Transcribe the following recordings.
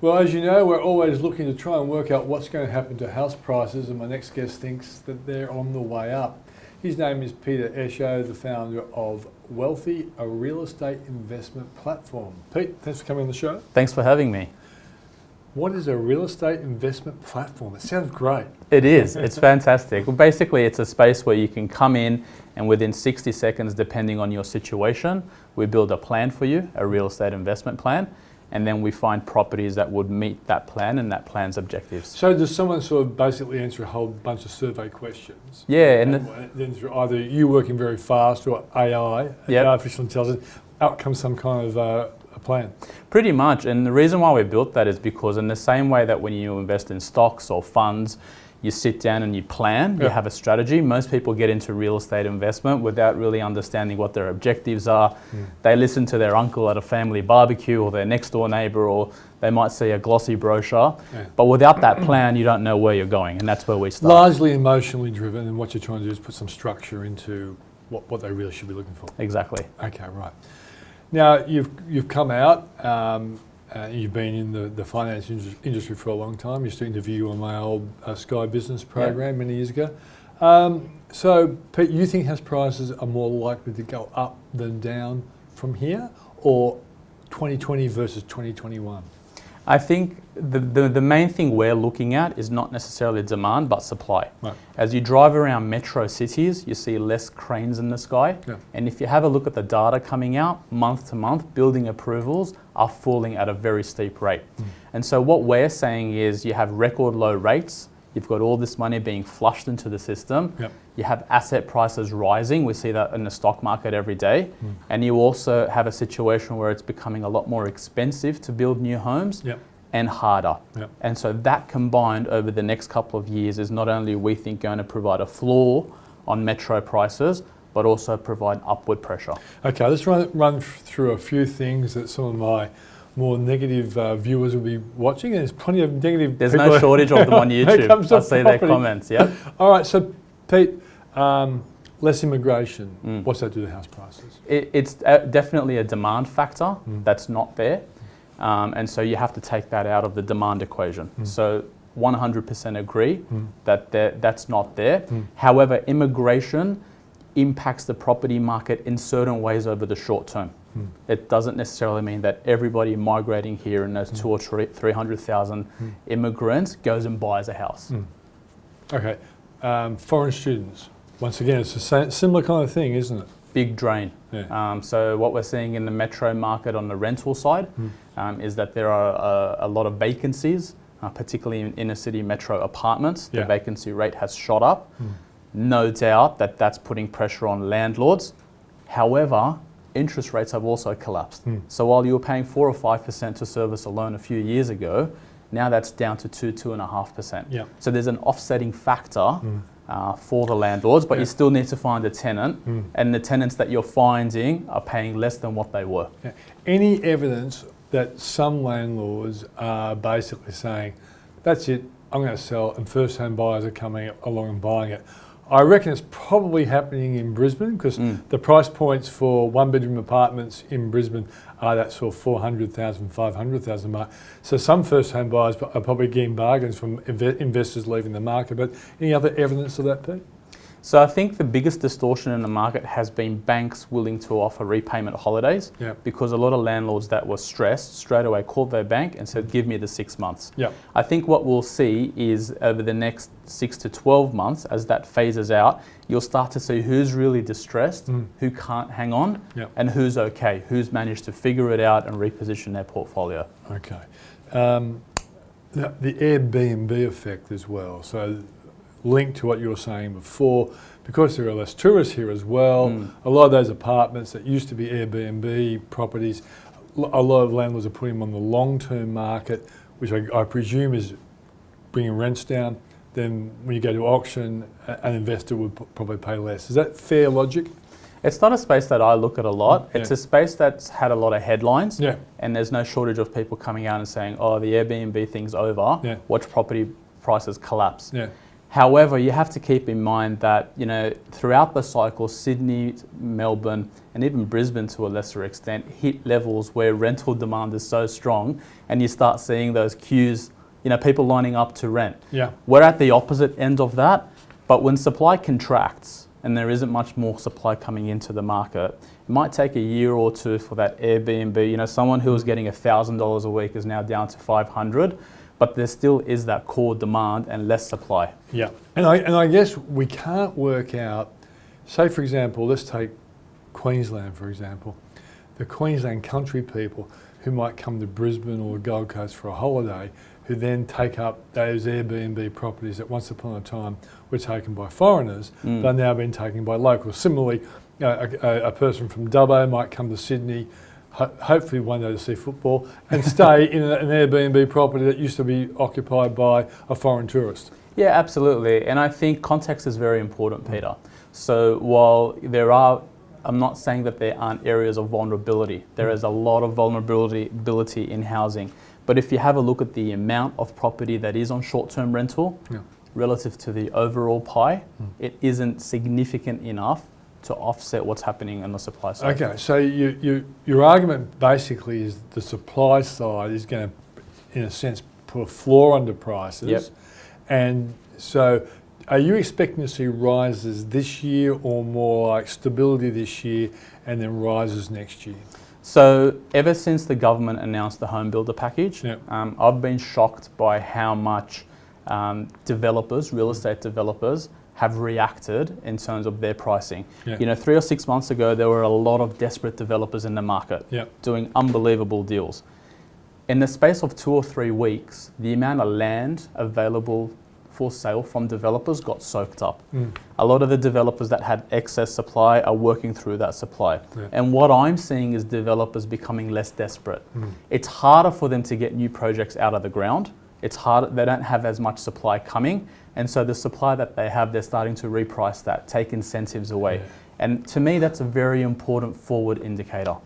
Well, as you know, we're always looking to try and work out what's going to happen to house prices, and my next guest thinks that they're on the way up. His name is Peter Esho, the founder of Wealthy, a real estate investment platform. Pete, thanks for coming on the show. Thanks for having me. What is a real estate investment platform? It sounds great. It is. It's fantastic. Well, basically, it's a space where you can come in and within 60 seconds, depending on your situation, we build a plan for you, a real estate investment plan, and then we find properties that would meet that plan and that plan's objectives. So does someone sort of basically answer a whole bunch of survey questions? Yeah. And then through either you working very fast or AI, artificial intelligence, out comes some kind of a plan. Pretty much, and the reason why we built that is because in the same way that when you invest in stocks or funds, you sit down and you plan, you have a strategy. Most people get into real estate investment without really understanding what their objectives are. They listen to their uncle at a family barbecue or their next door neighbour, or they might see a glossy brochure. But without that plan, you don't know where you're going, and that's where we start. Largely emotionally driven, and what you're trying to do is put some structure into what they really should be looking for. Exactly. Okay, right. Now, you've come out, you've been in the finance industry for a long time. You used to interview on my old Sky Business program many years ago. So, Pete, you think house prices are more likely to go up than down from here, or 2020 versus 2021? I think the main thing we're looking at is not necessarily demand, but supply. Right. As you drive around metro cities, you see less cranes in the sky. Yeah. And if you have a look at the data coming out, month to month, building approvals are falling at a very steep rate. And so what we're saying is you have record low rates, you've got all this money being flushed into the system, you have asset prices rising, we see that in the stock market every day, and you also have a situation where it's becoming a lot more expensive to build new homes and harder. And so that combined over the next couple of years is not only, we think, going to provide a floor on metro prices, but also provide upward pressure. Okay, let's run through a few things that some of my more negative viewers will be watching, and there's plenty of negative. There's no shortage of them on YouTube. I see their comments. Yeah. All right. So, Pete, less immigration. What's that do to house prices? It's definitely a demand factor that's not there, and so you have to take that out of the demand equation. So, 100% agree that that's not there. However, immigration impacts the property market in certain ways over the short term. It doesn't necessarily mean that everybody migrating here in those 200,000 or 300,000 immigrants goes and buys a house. Okay, foreign students. Once again, it's a similar kind of thing, isn't it? Big drain. So what we're seeing in the metro market on the rental side is that there are a lot of vacancies, particularly in inner city metro apartments. The vacancy rate has shot up. No doubt that that's putting pressure on landlords. However, interest rates have also collapsed. So while you were paying 4 or 5% to service a loan a few years ago, now that's down to 2.5%. So there's an offsetting factor for the landlords, but you still need to find a tenant, and the tenants that you're finding are paying less than what they were. Any evidence that some landlords are basically saying, that's it, I'm going to sell, and first home buyers are coming along and buying it? I reckon it's probably happening in Brisbane, because the price points for one-bedroom apartments in Brisbane are that sort of 400,000, 500,000 mark. So some first-home buyers are probably getting bargains from investors leaving the market. But any other evidence of that, Pete? So I think the biggest distortion in the market has been banks willing to offer repayment holidays, because a lot of landlords that were stressed straight away called their bank and said, give me the 6 months. I think what we'll see is over the next 6 to 12 months, as that phases out, you'll start to see who's really distressed, who can't hang on, and who's okay, who's managed to figure it out and reposition their portfolio. Okay. The Airbnb effect as well. So linked to what you were saying before, because there are less tourists here as well, a lot of those apartments that used to be Airbnb properties, a lot of landlords are putting them on the long-term market, which I presume is bringing rents down. Then when you go to auction, an investor would probably pay less. Is that fair logic? It's not a space that I look at a lot. It's a space that's had a lot of headlines, and there's no shortage of people coming out and saying, oh, the Airbnb thing's over, watch property prices collapse. However, you have to keep in mind that, you know, throughout the cycle, Sydney, Melbourne, and even Brisbane to a lesser extent hit levels where rental demand is so strong, and you start seeing those queues, you know, people lining up to rent. Yeah. We're at the opposite end of that, but when supply contracts and there isn't much more supply coming into the market, it might take a year or two for that Airbnb, you know, someone who was getting $1,000 a week is now down to 500. But there still is that core demand and less supply. Yeah, and I guess we can't work out, say for example, let's take Queensland for example, the Queensland country people who might come to Brisbane or Gold Coast for a holiday, who then take up those Airbnb properties that once upon a time were taken by foreigners, but are now being taken by locals. Similarly, a person from Dubbo might come to Sydney, hopefully one day to see football, and stay in an Airbnb property that used to be occupied by a foreign tourist. Yeah, absolutely. And I think context is very important, Peter. So while I'm not saying that there aren't areas of vulnerability. There is a lot of vulnerability in housing. But if you have a look at the amount of property that is on short-term rental relative to the overall pie, it isn't significant enough to offset what's happening on the supply side. Okay, so your argument basically is the supply side is going to, in a sense, put a floor under prices. Yep. And so are you expecting to see rises this year or more like stability this year and then rises next year? So ever since the government announced the home builder package, I've been shocked by how much developers, real estate developers, have reacted in terms of their pricing. You know, 3 or 6 months ago, there were a lot of desperate developers in the market doing unbelievable deals. In the space of 2 or 3 weeks, the amount of land available for sale from developers got soaked up. A lot of the developers that had excess supply are working through that supply. And what I'm seeing is developers becoming less desperate. It's harder for them to get new projects out of the ground. It's harder, they don't have as much supply coming. And so the supply that they have, they're starting to reprice that, take incentives away. And to me, that's a very important forward indicator.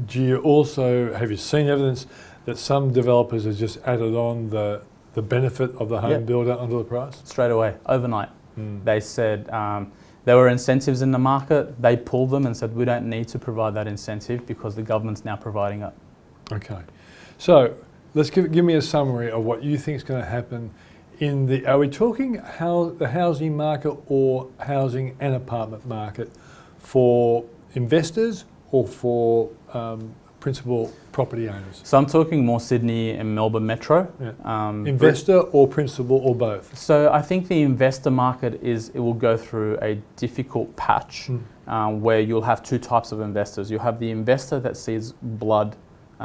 Do you also, have you seen evidence that some developers have just added on the benefit of the home builder onto the price? Straight away, overnight. They said there were incentives in the market, they pulled them and said, we don't need to provide that incentive because the government's now providing it. Okay. So let's give me a summary of what you think is going to happen in the, are we talking the housing market or housing and apartment market for investors or for principal property owners? So I'm talking more Sydney and Melbourne Metro. Investor or principal or both? So I think the investor market it will go through a difficult patch where you'll have two types of investors. You'll have the investor that sees blood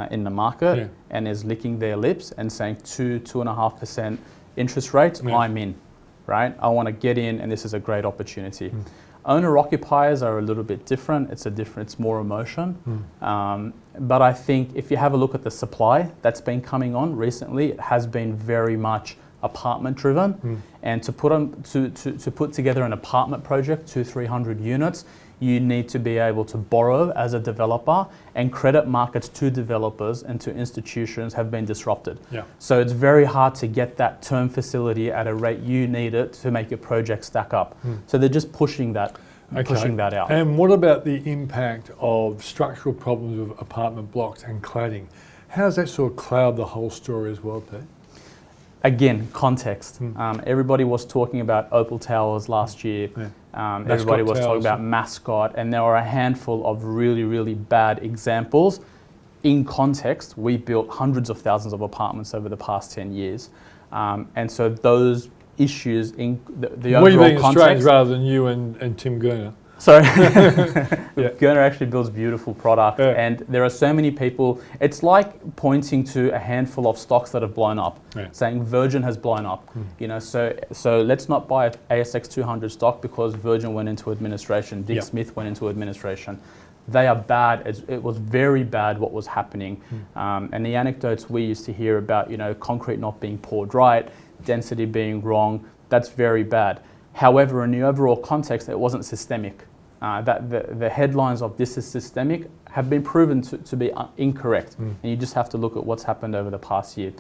in the market and is licking their lips and saying 2.5% interest rates, I'm in, right? I want to get in and this is a great opportunity. Owner-occupiers are a little bit different. It's more emotion. But I think if you have a look at the supply that's been coming on recently, it has been very much apartment driven. And to put together an apartment project, 200-300 units, you need to be able to borrow as a developer, and credit markets to developers and to institutions have been disrupted. So it's very hard to get that term facility at a rate you need it to make your project stack up. So they're just pushing that out. And what about the impact of structural problems with apartment blocks and cladding? How does that sort of cloud the whole story as well, Pete? Again, context. Everybody was talking about Opal Towers last year. Everybody was talking about Mascot, and there were a handful of really, really bad examples. In context, we built hundreds of thousands of apartments over the past 10 years. And so those issues in the overall being context... Australians rather than you and Tim Gurner. Sorry. Gurner actually builds beautiful product, and there are so many people. It's like pointing to a handful of stocks that have blown up, saying Virgin has blown up. You know, so let's not buy an ASX 200 stock because Virgin went into administration, Dick Smith went into administration. They are bad. It was very bad what was happening, and the anecdotes we used to hear about, you know, concrete not being poured right, density being wrong. That's very bad. However, in the overall context, it wasn't systemic. That the headlines of this is systemic have been proven to be incorrect. And you just have to look at what's happened over the past year.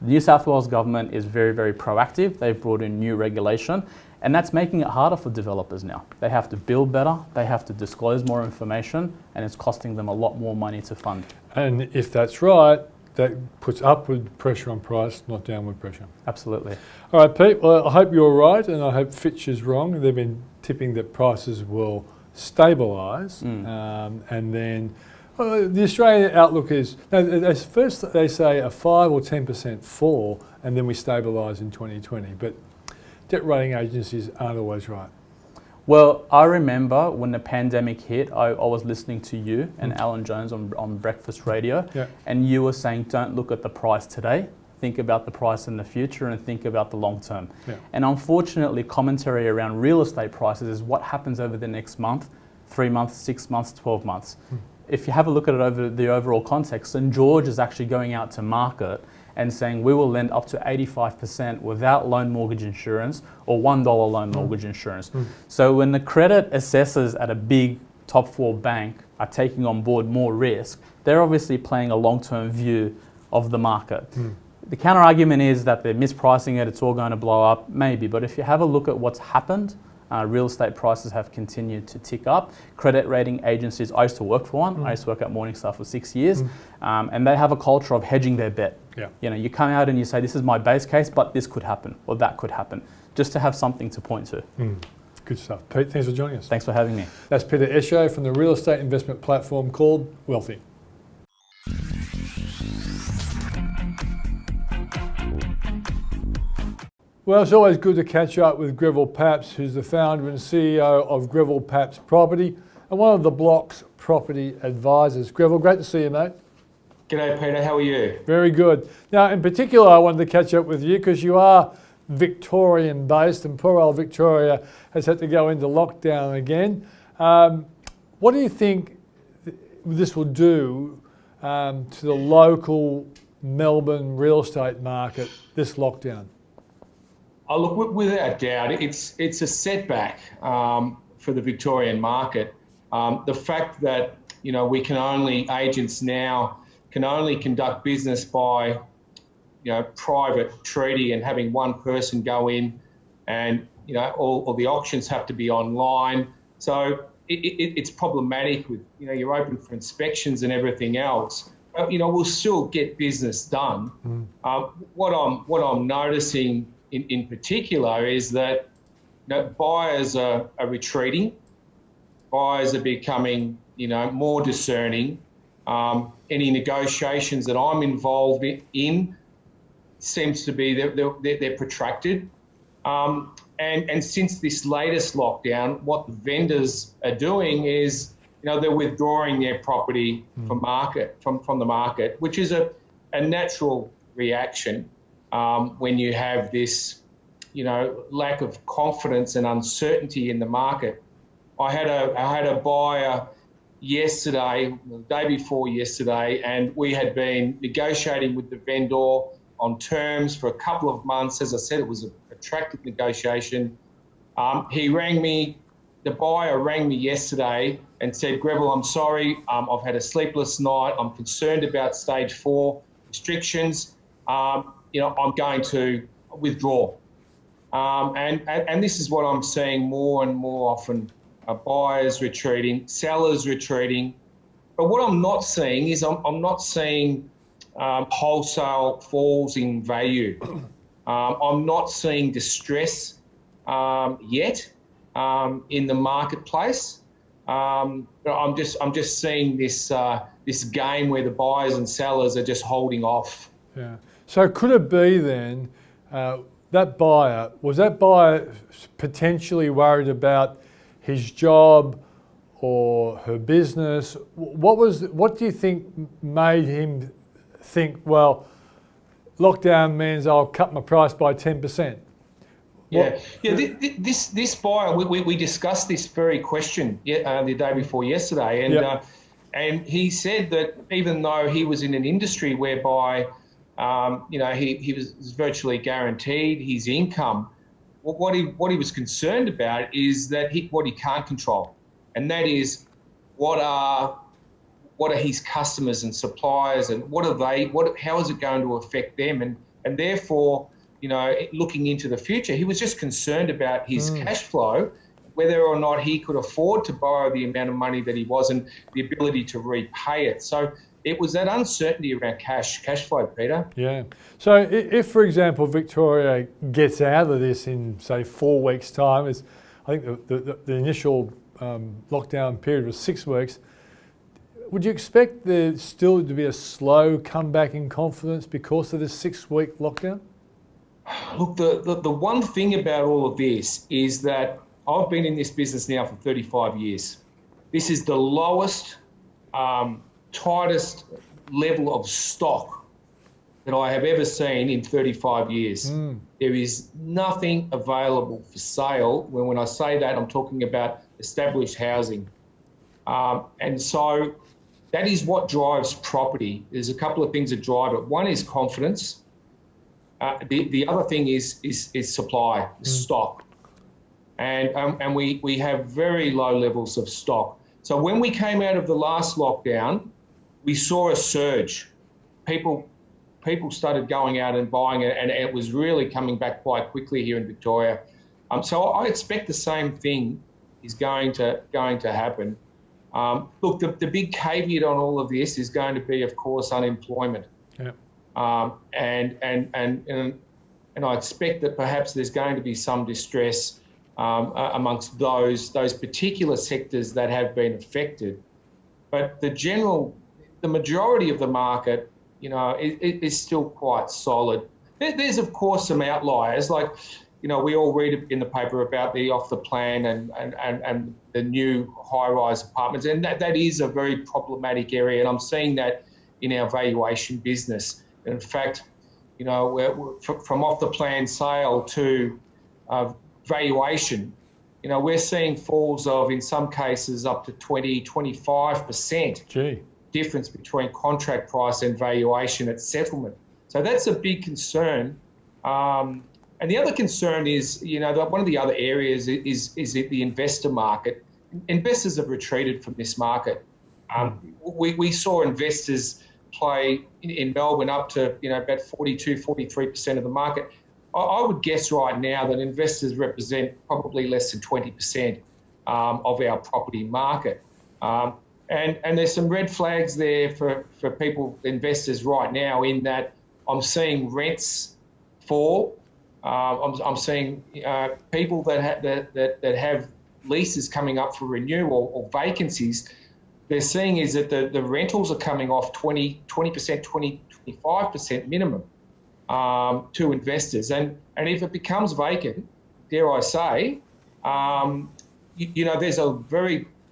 The New South Wales government is very, very proactive. They've brought in new regulation, and that's making it harder for developers now. They have to build better, they have to disclose more information, and it's costing them a lot more money to fund. And if that's right, that puts upward pressure on price, not downward pressure. Absolutely. All right, Pete, well, I hope you're right, and I hope Fitch is wrong. They've been tipping that prices will stabilise, and then the Australian outlook is, first they say a 5 or 10% fall, and then we stabilise in 2020, but debt rating agencies aren't always right. Well, I remember when the pandemic hit, I was listening to you and Alan Jones on breakfast radio, and you were saying, don't look at the price today, think about the price in the future and think about the long term. And unfortunately, commentary around real estate prices is what happens over the next month, 3 months, 6 months, 12 months. If you have a look at it over the overall context, St. George is actually going out to market and saying we will lend up to 85% without loan mortgage insurance or $1 loan mortgage insurance. So when the credit assessors at a big top 4 bank are taking on board more risk, they're obviously playing a long-term view of the market. The counter argument is that they're mispricing it, it's all going to blow up, maybe, but if you have a look at what's happened, real estate prices have continued to tick up. Credit rating agencies, I used to work for one. I used to work at Morningstar for 6 years, and they have a culture of hedging their bet. You know, you come out and you say, this is my base case, but this could happen or that could happen, just to have something to point to. Good stuff. Pete, thanks for joining us. Thanks for having me. That's Peter Esho from the real estate investment platform called Wealthy. Well, it's always good to catch up with Greville Paps, who's the founder and CEO of Greville Paps Property and one of the Block's property advisors. Greville, great to see you, mate. G'day, Peter. How are you? Very good. Now, in particular, I wanted to catch up with you because you are Victorian-based, and poor old Victoria has had to go into lockdown again. What do you think this will do to the local Melbourne real estate market, this lockdown? Oh, look, without doubt, it's a setback for the Victorian market. The fact that, you know, agents now can only conduct business by, you know, private treaty and having one person go in, and, you know, all the auctions have to be online. So it's problematic with, you know, you're open for inspections and everything else. You know, we'll still get business done. What I'm noticing in particular is that, you know, buyers are retreating, buyers are becoming, you know, more discerning. Any negotiations that I'm involved in seems to be they're protracted. And since this latest lockdown, what the vendors are doing is, you know, they're withdrawing their property from the market, which is a natural reaction. When you have this, you know, lack of confidence and uncertainty in the market. I had a buyer yesterday, the day before yesterday, and we had been negotiating with the vendor on terms for a couple of months. As I said, it was a protracted negotiation. He rang me, the buyer rang me yesterday and said, Greville, I'm sorry, I've had a sleepless night. I'm concerned about stage 4 restrictions. You know, I'm going to withdraw. And this is what I'm seeing more and more often, buyers retreating, sellers retreating. But what I'm not seeing is I'm not seeing wholesale falls in value. I'm not seeing distress yet in the marketplace. But I'm just seeing this game where the buyers and sellers are just holding off. Yeah. So could it be then that buyer potentially worried about his job or her business? What do you think made him think, well, lockdown means I'll cut my price by 10%? This buyer, we discussed this very question the day before yesterday, and he said that even though he was in an industry whereby you know, he was virtually guaranteed his income, what he was concerned about is that what he can't control, and that is what are his customers and suppliers, and how is it going to affect them, And therefore, looking into the future, he was just concerned about his cash flow, whether or not he could afford to borrow the amount of money that he was and the ability to repay it. So it was that uncertainty around cash flow, Peter. Yeah. So if, for example, Victoria gets out of this in, say, 4 weeks' time, I think the initial lockdown period was 6 weeks, would you expect there still to be a slow comeback in confidence because of this 6-week lockdown? Look, the one thing about all of this is that I've been in this business now for 35 years. This is the lowest, tightest level of stock that I have ever seen in 35 years. There is nothing available for sale. When I say that, I'm talking about established housing. And so that is what drives property. There's a couple of things that drive it. One is confidence. The other thing is supply, stock. And we have very low levels of stock. So when we came out of the last lockdown, we saw a surge. People started going out and buying it, and it was really coming back quite quickly here in Victoria. So I expect the same thing is going to happen. Look, the big caveat on all of this is going to be, of course, unemployment. Yeah. And I expect that perhaps there's going to be some distress amongst those particular sectors that have been affected. But the majority of the market, is still quite solid. There's of course some outliers, like, we all read in the paper about the off the plan and the new high-rise apartments, and that is a very problematic area, and I'm seeing that in our valuation business. And in fact, we're from off the plan sale to valuation, we're seeing falls of, in some cases, up to 20-25% difference between contract price and valuation at settlement. So that's a big concern. And the other concern is, one of the other areas is the investor market. Investors have retreated from this market. We saw investors play in Melbourne up to, about 42-43% of the market. I would guess right now that investors represent probably less than 20% of our property market. And there's some red flags there for people, investors right now, in that I'm seeing rents fall. I'm seeing people that have leases coming up for renewal or vacancies. They're seeing is that the rentals are coming off 20%, 25% minimum to investors. And if it becomes vacant, dare I say, there's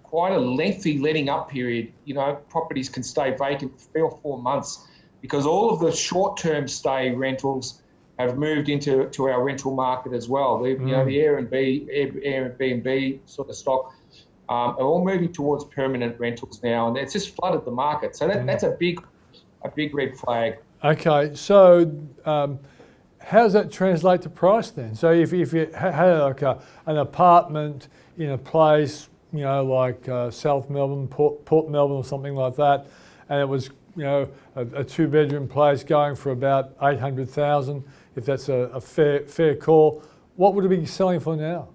quite a lengthy letting up period. Properties can stay vacant for 3 or 4 months because all of the short-term stay rentals have moved into our rental market as well. The Airbnb sort of stock are all moving towards permanent rentals now, and it's just flooded the market. So that's a big red flag. Okay, so how does that translate to price then? So if you had like an apartment in a place, like South Melbourne, Port Melbourne or something like that, and it was, a 2-bedroom place going for about 800,000, if that's a fair call, what would it be selling for now?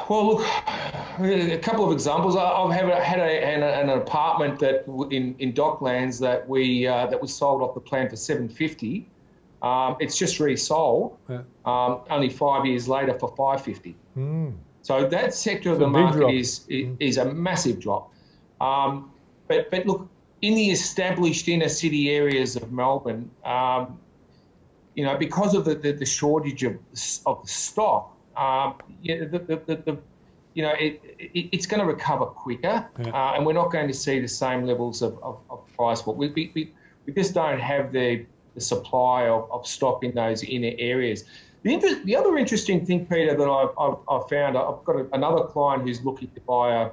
Well, look, a couple of examples. I've had an apartment that in Docklands that was sold off the plan for 750. It's just resold, only 5 years later for 550. So that sector of the market is a massive drop. But look, in the established inner city areas of Melbourne, because of the shortage of the stock, it's going to recover quicker, and we're not going to see the same levels of price fall. We just don't have the supply of stock in those inner areas. The other interesting thing, Peter, that I've found, I've got another client who's looking to buy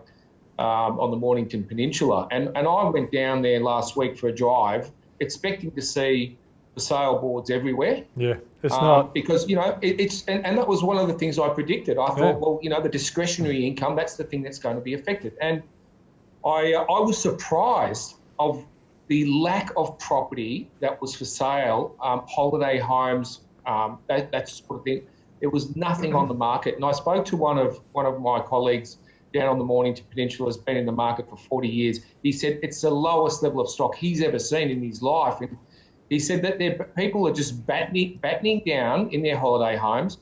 on the Mornington Peninsula, and I went down there last week for a drive, expecting to see the sale boards everywhere. Yeah, it's not. Because, it's and that was one of the things I predicted. I thought, the discretionary income, that's the thing that's going to be affected. And I was surprised of the lack of property that was for sale, holiday homes, that sort of thing, there was nothing on the market. And I spoke to one of my colleagues down on the Mornington Peninsula, has been in the market for 40 years. He said it's the lowest level of stock he's ever seen in his life. And he said that people are just battening down in their holiday homes,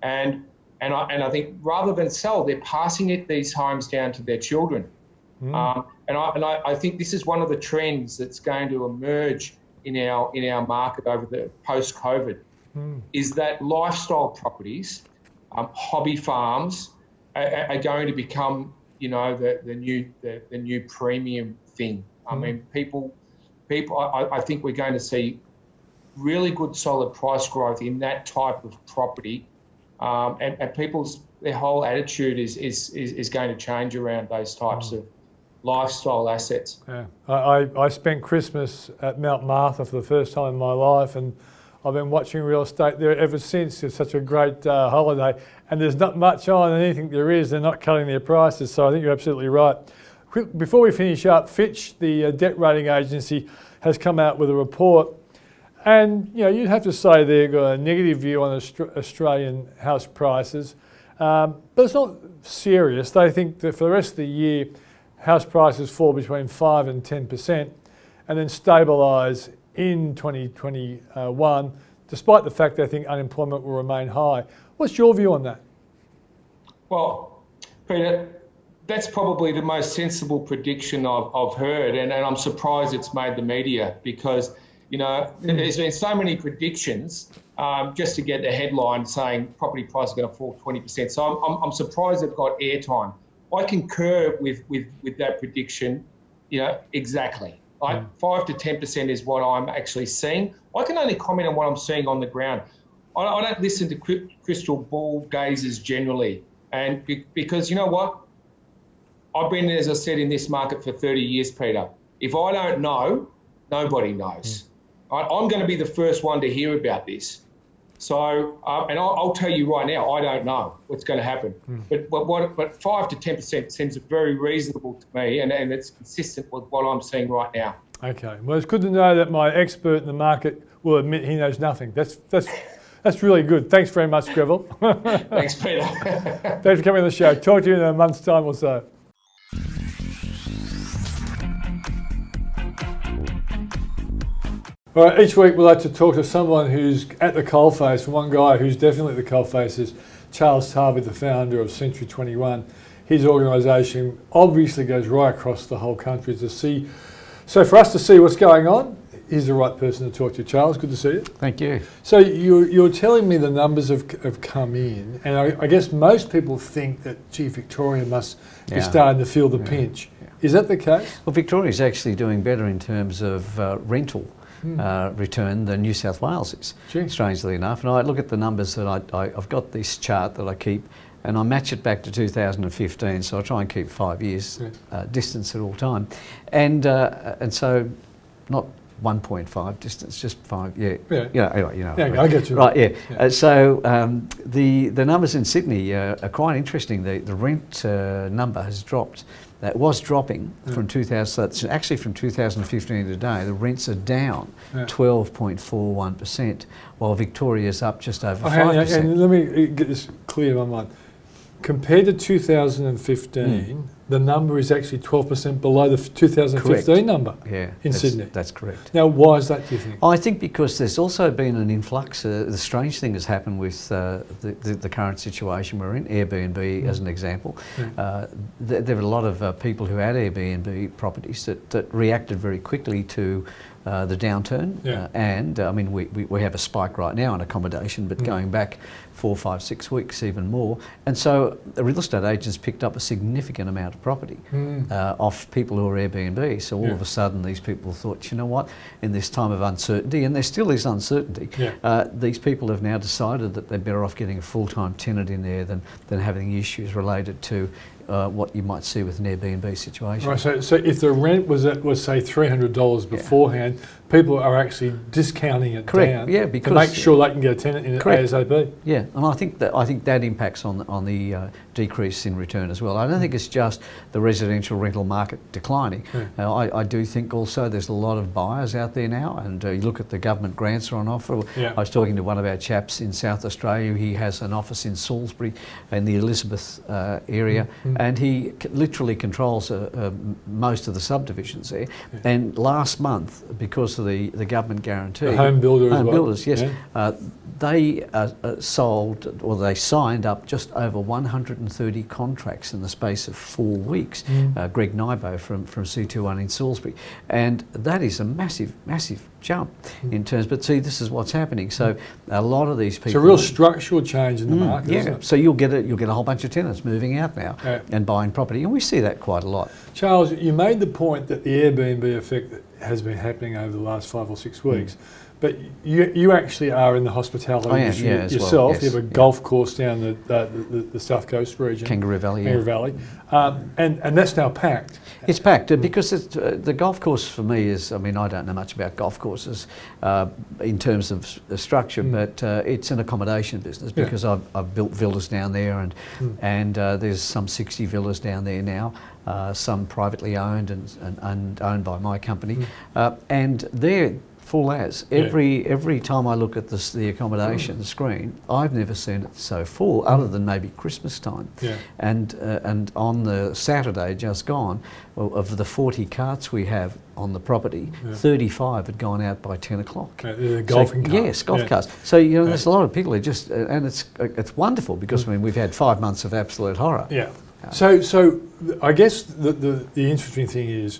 and I think rather than sell, they're passing these homes down to their children. And I think this is one of the trends that's going to emerge in our market over the post-COVID, is that lifestyle properties, hobby farms, are going to become, the new premium thing. I mean, people. I think we're going to see really good, solid price growth in that type of property, and their whole attitude is going to change around those types of lifestyle assets. Yeah, I spent Christmas at Mount Martha for the first time in my life, and I've been watching real estate there ever since. It's such a great holiday, and there's not much on, and anything there is, they're not cutting their prices. So I think you're absolutely right. Before we finish up, Fitch, the debt rating agency, has come out with a report, and you'd have to say they've got a negative view on Australian house prices, but it's not serious. They think that for the rest of the year, house prices fall between 5 and 10%, and then stabilise in 2021, despite the fact they think unemployment will remain high. What's your view on that? Well, Peter, that's probably the most sensible prediction I've heard, and I'm surprised it's made the media, because there's been so many predictions just to get the headline saying property prices are going to fall 20%. So I'm surprised they've got airtime. I concur with that prediction, exactly. Like 5 to 10% is what I'm actually seeing. I can only comment on what I'm seeing on the ground. I don't listen to crystal ball gazers generally, and because you know what? I've been, as I said, in this market for 30 years, Peter. If I don't know, nobody knows. I'm going to be the first one to hear about this. So, and I'll tell you right now, I don't know what's going to happen. But 5 to 10% seems very reasonable to me, and it's consistent with what I'm seeing right now. Okay. Well, it's good to know that my expert in the market will admit he knows nothing. That's really good. Thanks very much, Greville. Thanks, Peter. Thanks for coming on the show. Talk to you in a month's time or so. All right, each week we like to talk to someone who's at the coalface. One guy who's definitely at the coalface is Charles Tarby, the founder of Century 21. His organisation obviously goes right across the whole country to see. So for us to see what's going on, he's the right person to talk to. Charles, good to see you. Thank you. So you're telling me the numbers have come in, and I guess most people think that, Victoria must be starting to feel the pinch. Yeah. Is that the case? Well, Victoria's actually doing better in terms of rental return than New South Wales is, strangely enough. And I look at the numbers that I've got this chart that I keep, and I match it back to 2015, so I try and keep 5 years distance at all time. And so not 1.5 distance, just 5, Anyway, I get you. Right, so the numbers in Sydney are quite interesting. The rent number has dropped. That was dropping from 2000. So it's actually from 2015 to today. The rents are down 12.41%, while Victoria's up just over 5%. And let me get this clear in my mind. Compared to 2015, the number is actually 12% below the 2015 number in Sydney. That's correct. Now, why is that, do you think? I think because there's also been an influx. The strange thing has happened with the current situation we're in, Airbnb as an example. There were a lot of people who had Airbnb properties that reacted very quickly to the downturn, and I mean we have a spike right now in accommodation, but going back 4, 5, 6 weeks even more, and so the real estate agents picked up a significant amount of property off people who are Airbnb. So all of a sudden these people thought, you know what, in this time of uncertainty, and there still is uncertainty, these people have now decided that they're better off getting a full-time tenant in there than having issues related to what you might see with an Airbnb situation. Right, so if the rent was at, say, $300 beforehand, people are actually discounting it Correct. down Yeah, to because make sure they can get a tenant in it correct. ASAP. Yeah, and I think that impacts on the decrease in return as well. I don't think it's just the residential rental market declining. Yeah. I do think also there's a lot of buyers out there now, and you look at the government grants are on offer. Yeah. I was talking to one of our chaps in South Australia. He has an office in Salisbury in the Elizabeth area, and he literally controls most of the subdivisions there. Yeah. And last month, because of the government guarantee, The home builder as home well. builders, yes, Yeah. they sold, or they signed up just over 130 contracts in the space of 4 weeks. Greg Nybo from C21 in Salisbury, and that is a massive jump in terms. But see, this is what's happening. So a lot of these people. It's a real structural change in the market. Yeah. Isn't it? So you'll get a whole bunch of tenants moving out now and buying property, and we see that quite a lot. Charles, you made the point that the Airbnb effect has been happening over the last 5 or 6 weeks. But you actually are in the hospitality industry yourself. Well, yes. You have a golf course down the South Coast region. Kangaroo Valley. Kangaroo Valley. And that's now packed. It's packed because the golf course for me is, I mean, I don't know much about golf courses in terms of structure, but it's an accommodation business because I've built villas down there, and there's some 60 villas down there now, some privately owned and owned by my company, and they're full as. Every time I look at the accommodation screen, I've never seen it so full, other than maybe Christmas time. Yeah. And on the Saturday just gone, of the 40 carts we have on the property, 35 had gone out by 10 o'clock. Golfing carts. Yes, golf carts. So there's a lot of people who just, and it's wonderful because I mean we've had 5 months of absolute horror. Yeah. So I guess the interesting thing is,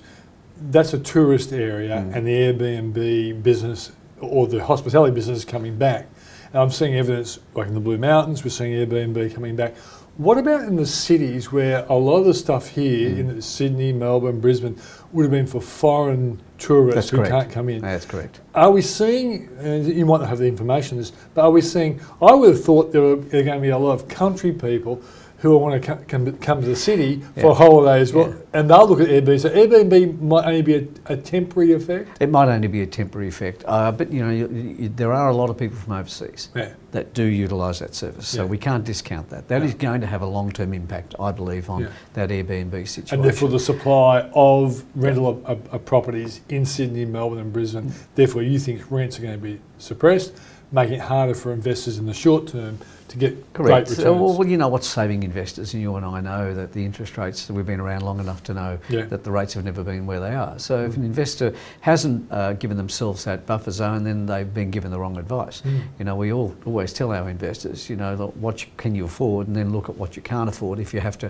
that's a tourist area, and the Airbnb business or the hospitality business is coming back. And I'm seeing evidence, like in the Blue Mountains, we're seeing Airbnb coming back. What about in the cities where a lot of the stuff here in Sydney, Melbourne, Brisbane would have been for foreign tourists who can't come in? That's correct. Are we seeing, and you might not have the information on this, but are we seeing, I would have thought there are going to be a lot of country people who want to come to the city for a holiday as well, and they'll look at Airbnb. So Airbnb might only be a temporary effect? It might only be a temporary effect, but there are a lot of people from overseas that do utilise that service, so we can't discount that. That is going to have a long-term impact, I believe, on that Airbnb situation. And therefore the supply of rental of properties in Sydney, Melbourne and Brisbane, therefore you think rents are going to be suppressed, making it harder for investors in the short term to get great returns. Well, you know what's saving investors, and you and I know that the interest rates, we've been around long enough to know that the rates have never been where they are. So if an investor hasn't given themselves that buffer zone, then they've been given the wrong advice. We always tell our investors, look, what can you afford, and then look at what you can't afford if you have to,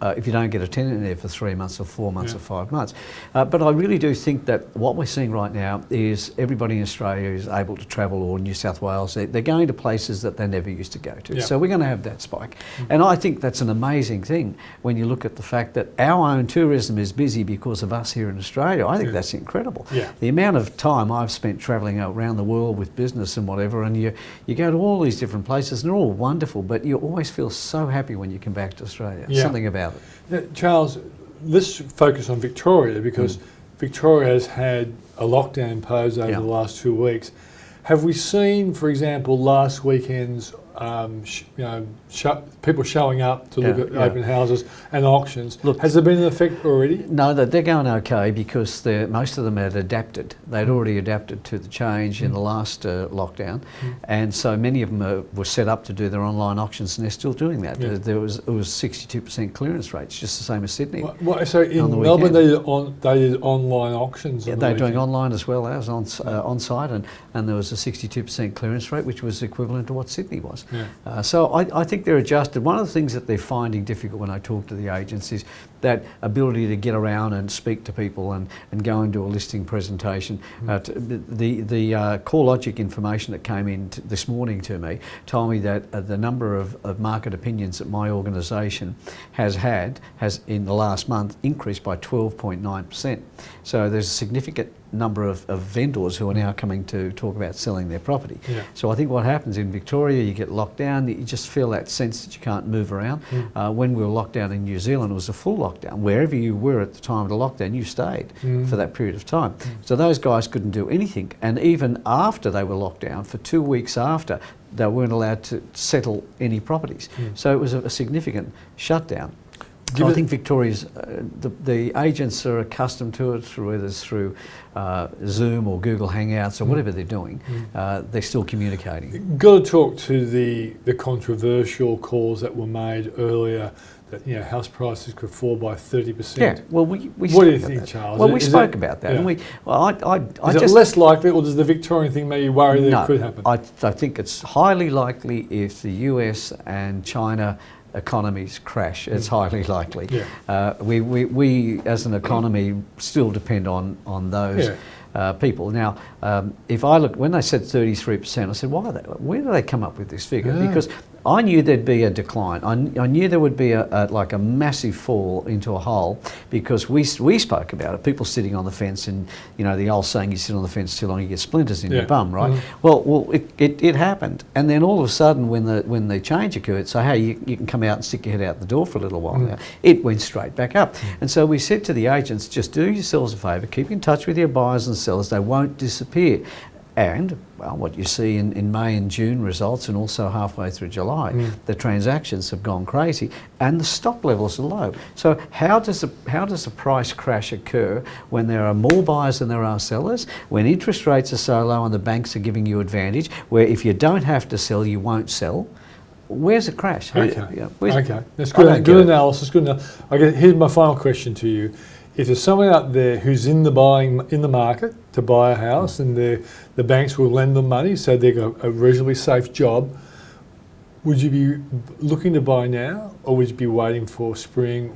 if you don't get a tenant in there for 3 months or 4 months or 5 months. But I really do think that what we're seeing right now is everybody in Australia is able to travel, or New South Wales, they're going to places that they never used to go to. So we're going to have that spike. And I think that's an amazing thing when you look at the fact that our own tourism is busy because of us here in Australia. I think that's incredible. The amount of time I've spent travelling around the world with business and whatever, and you go to all these different places and they're all wonderful, but you always feel so happy when you come back to Australia. Something about it. Charles, let's focus on Victoria, because Victoria has had a lockdown imposed over the last 2 weeks. Have we seen, for example, last weekend's people showing up to look at open houses and auctions? Look, has there been an effect already? No, they're going okay because most of them had adapted. They'd already adapted to the change in the last lockdown, and so many of them were set up to do their online auctions, and they're still doing that. It was 62% clearance rates, just the same as Sydney. So in Melbourne, they did online auctions. They're doing online as well as on site, and there was a 62% clearance rate, which was equivalent to what Sydney was. So I think they're adjusted. One of the things that they're finding difficult when I talk to the agents is that ability to get around and speak to people and go and do a listing presentation. The CoreLogic information that came in this morning to me told me that the number of market opinions that my organisation has in the last month increased by 12.9%. So there's a significant number of vendors who are now coming to talk about selling their property. Yeah. So I think what happens in Victoria, you get locked down, you just feel that sense that you can't move around. When we were locked down in New Zealand, it was a full lockdown. Wherever you were at the time of the lockdown, you stayed for that period of time. So those guys couldn't do anything. And even after they were locked down, for 2 weeks after, they weren't allowed to settle any properties. So it was a significant shutdown. So I think Victoria's, the agents are accustomed to it, whether it's through Zoom or Google Hangouts or whatever they're doing, they're still communicating. Got to talk to the controversial calls that were made earlier that house prices could fall by 30%. Yeah, well, we what do you think, Charles? Well, we spoke about that, and is it less likely, or does the Victorian thing make you worry that it could happen? I think it's highly likely if the US and China economies crash. It's highly likely. Yeah. We as an economy still depend on those. People. Now, if I look, when they said 33%, I said, where do they come up with this figure? Because I knew there'd be a decline. I knew there would be like a massive fall into a hole, because we spoke about it. People sitting on the fence, and the old saying, you sit on the fence too long, you get splinters in your bum, right? Well, it happened, and then all of a sudden, when the change occurred, so hey, you can come out and stick your head out the door for a little while. Now, it went straight back up, and so we said to the agents, just do yourselves a favour, keep in touch with your buyers and sellers. They won't disappear. And, well, what you see in May and June results, and also halfway through July, the transactions have gone crazy and the stock levels are low. So how does a price crash occur when there are more buyers than there are sellers, when interest rates are so low and the banks are giving you advantage, where if you don't have to sell, you won't sell? Where's the crash? Okay, that's good. Good analysis. Good enough. Here's my final question to you. If there's someone out there who's in the market to buy a house, and the banks will lend them money, so they've got a reasonably safe job, would you be looking to buy now, or would you be waiting for spring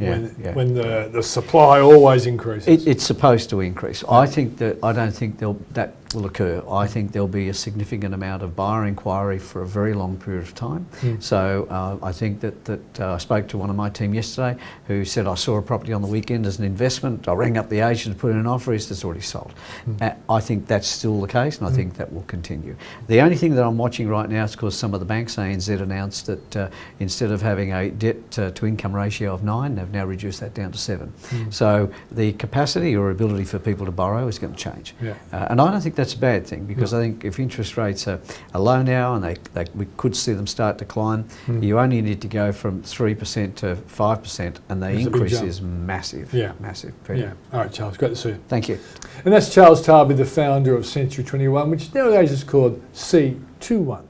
when the supply always increases? It's supposed to increase. I don't think that will occur. I think there'll be a significant amount of buyer inquiry for a very long period of time. So I think that I spoke to one of my team yesterday who said, I saw a property on the weekend as an investment. I rang up the agent to put in an offer. It's already sold. I think that's still the case, and I think that will continue. The only thing that I'm watching right now is, of course, some of the banks, ANZ announced that instead of having a debt to income ratio of 9, they've now reduced that down to 7. So the capacity or ability for people to borrow is going to change. And I don't think that's a bad thing, because I think if interest rates are low now, and we could see them start to climb, you only need to go from 3% to 5%, and the increase is massive. Massive. All right, Charles, great to see you. Thank you. And that's Charles Tarby, the founder of Century 21, which nowadays is called C21.